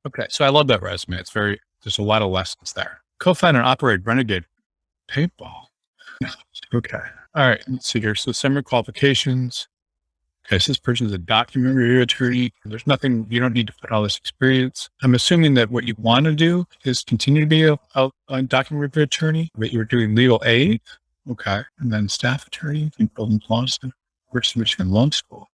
Okay. So I love that resume. There's a lot of lessons there. Co-found and operate Renegade Paintball. Okay. All right. Let's see here. So summary qualifications. Okay. So this person's a document review attorney. There's nothing, you don't need to put all this experience. I'm assuming that what you want to do is continue to be a document review attorney, but you're doing legal aid. Okay. And then staff attorney in Golden Boston, University of Michigan Law School.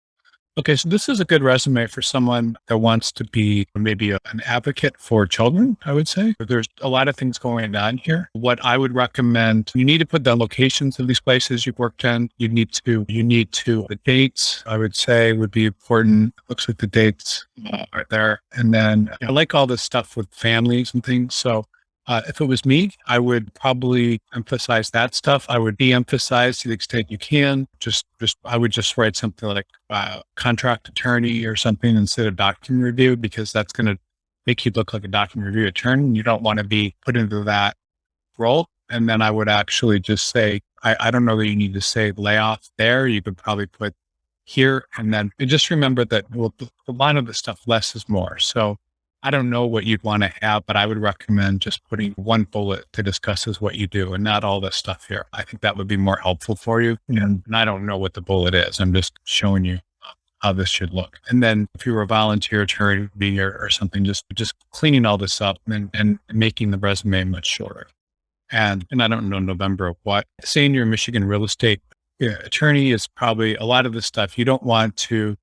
Okay, so this is a good resume for someone that wants to be maybe an advocate for children, I would say. There's a lot of things going on here. What I would recommend, you need to put the locations of these places you've worked in. The dates, I would say, would be important. Looks like the dates are there. And then I like all this stuff with families and things. So if it was me, I would probably emphasize that stuff. I would de-emphasize to the extent you can. I would just write something like contract attorney or something instead of document review, because that's going to make you look like a document review attorney. You don't want to be put into that role. And then I would actually just say, I don't know that you need to say layoff there. You could probably put here. And then just remember that a lot of the stuff, less is more. So I don't know what you'd want to have, but I would recommend just putting one bullet that discusses what you do and not all this stuff here. I think that would be more helpful for you. And I don't know what the bullet is. I'm just showing you how this should look. And then if you were a volunteer attorney or something, just cleaning all this up and making the resume much shorter. And I don't know November of what. Saying you're a Michigan real estate attorney is probably a lot of the stuff you don't want to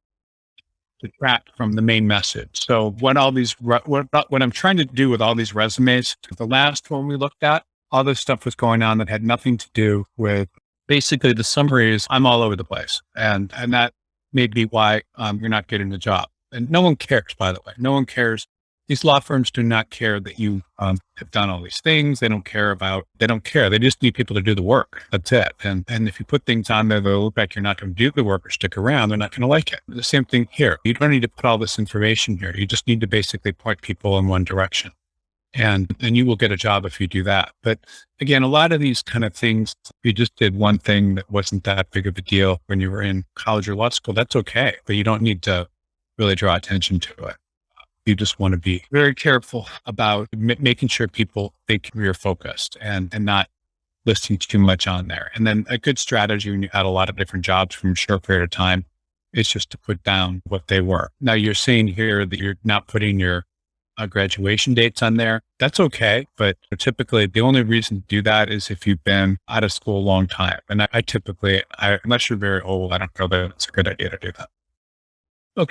detract from the main message. So what I'm trying to do with all these resumes, the last one we looked at, all this stuff was going on that had nothing to do with, basically the summary is I'm all over the place. And that may be why you're not getting the job. And no one cares, by the way. No one cares. These law firms do not care that you have done all these things. They don't care. They just need people to do the work. That's it. And if you put things on there that look like you're not going to do the work or stick around, they're not going to like it. The same thing here. You don't need to put all this information here. You just need to basically point people in one direction. And you will get a job if you do that. But again, a lot of these kind of things, you just did one thing that wasn't that big of a deal when you were in college or law school. That's okay. But you don't need to really draw attention to it. You just want to be very careful about making sure people think you're focused and not listing too much on there. And then a good strategy when you had a lot of different jobs from a short period of time is just to put down what they were. Now you're saying here that you're not putting your graduation dates on there. That's okay. But typically the only reason to do that is if you've been out of school a long time. And I typically, unless you're very old, I don't know that it's a good idea to do that.